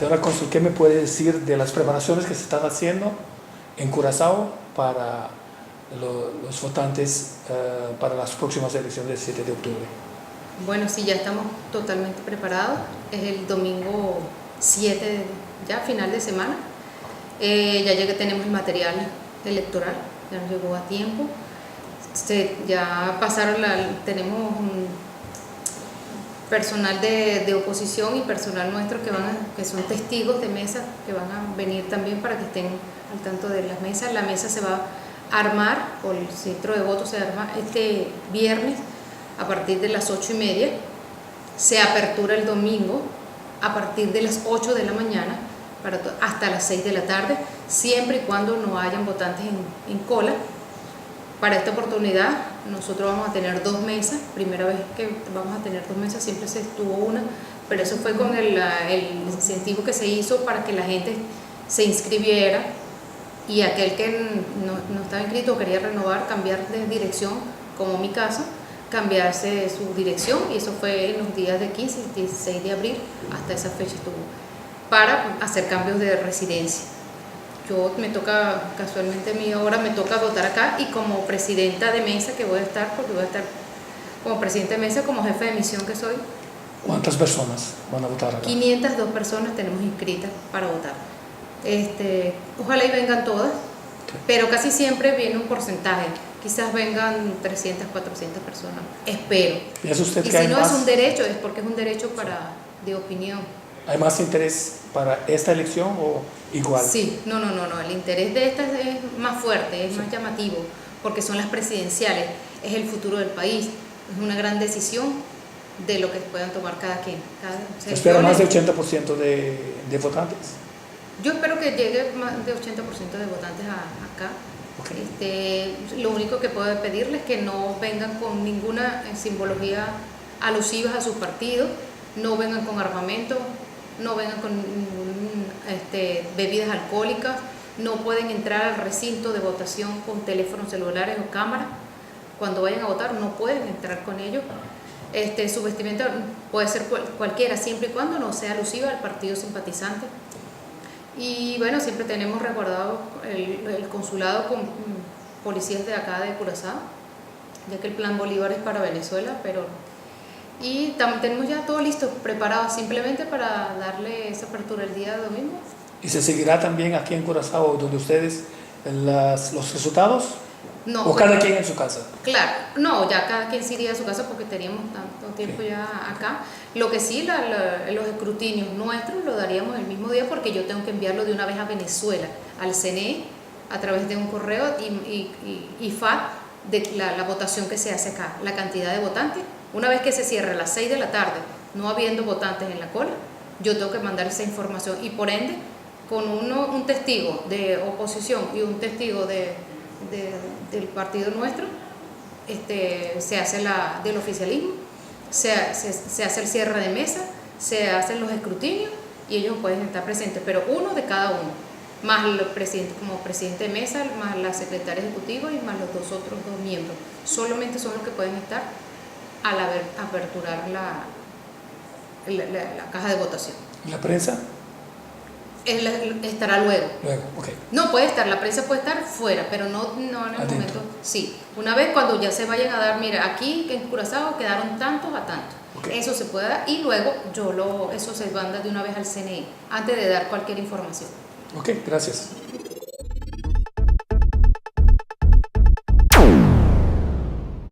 Señora cónsul, ¿qué me puede decir de las preparaciones que se están haciendo en Curazao para los votantes para las próximas elecciones del 7 de octubre? Bueno, sí, ya estamos totalmente preparados. Es el domingo 7, ya final de semana. Tenemos el material electoral, ya nos llegó a tiempo. Ya pasaron, tenemos personal de oposición y personal nuestro que son testigos de mesa, que van a venir también para que estén al tanto de las mesas. La mesa se va a armar, o el centro de votos se arma este viernes a partir de las 8:30, se apertura el domingo a partir de las 8 de la mañana hasta las 6 de la tarde, siempre y cuando no hayan votantes en cola. Para esta oportunidad nosotros vamos a tener 2 mesas, primera vez que vamos a tener 2 mesas, siempre se estuvo una, pero eso fue con el incentivo que se hizo para que la gente se inscribiera, y aquel que no estaba inscrito o quería renovar, cambiar de dirección, como mi caso, cambiarse su dirección, y eso fue en los días de 15 y 16 de abril, hasta esa fecha estuvo, para hacer cambios de residencia. Me toca, casualmente a mí ahora me toca votar acá, y como presidenta de mesa que voy a estar, porque voy a estar como presidenta de mesa, como jefe de misión que soy. ¿Cuántas personas van a votar acá? 502 personas tenemos inscritas para votar. Ojalá y vengan todas, pero casi siempre viene un porcentaje. Quizás vengan 300, 400 personas, espero. ¿Piensa usted y que si no más, es un derecho, es porque es un derecho de opinión. ¿Hay más interés para esta elección o igual? Sí, no, el interés de estas es más fuerte, es más llamativo, porque son las presidenciales, es el futuro del país, es una gran decisión de lo que puedan tomar cada quien. ¿Se espera más de 80% de votantes? Yo espero que llegue más de 80% de votantes acá. Okay. Lo único que puedo pedirles es que no vengan con ninguna simbología alusiva a su partido, no vengan con armamento, no vengan con bebidas alcohólicas, no pueden entrar al recinto de votación con teléfonos celulares o cámaras. Cuando vayan a votar no pueden entrar con ellos. Su vestimenta puede ser cualquiera, siempre y cuando no sea alusiva al partido simpatizante. Y bueno, siempre tenemos resguardado el consulado con policías de acá de Curazao, ya que el Plan Bolívar es para Venezuela, y tenemos ya todo listo, preparado, simplemente para darle esa apertura el día de domingo. ¿Y se seguirá también aquí en Curazao, donde ustedes, los resultados? No, ¿O cada quien en su casa? Claro, no, ya cada quien se iría a su casa porque teníamos tanto tiempo ya acá. Lo que sí, los escrutinios nuestros lo daríamos el mismo día, porque yo tengo que enviarlo de una vez a Venezuela, al CNE, a través de un correo y FAT, de la votación que se hace acá, la cantidad de votantes. Una vez que se cierre a las 6 de la tarde, no habiendo votantes en la cola, yo tengo que mandar esa información, y por ende, con un testigo de oposición y un testigo del partido nuestro, se hace del oficialismo, se hace el cierre de mesa, se hacen los escrutinios, y ellos pueden estar presentes, pero uno de cada uno, más el presidente como presidente de mesa, más la secretaria ejecutiva y más los otros 2 miembros. Solamente son los que pueden estar al aperturar la caja de votación. ¿Y la prensa? Estará luego. Okay. No puede estar, la prensa puede estar fuera, pero no en el momento. Sí, una vez cuando ya se vayan a dar, mira, aquí en Curazao quedaron tantos a tantos. Okay. Eso se puede dar, y luego eso se manda de una vez al CNE, antes de dar cualquier información. Ok, gracias.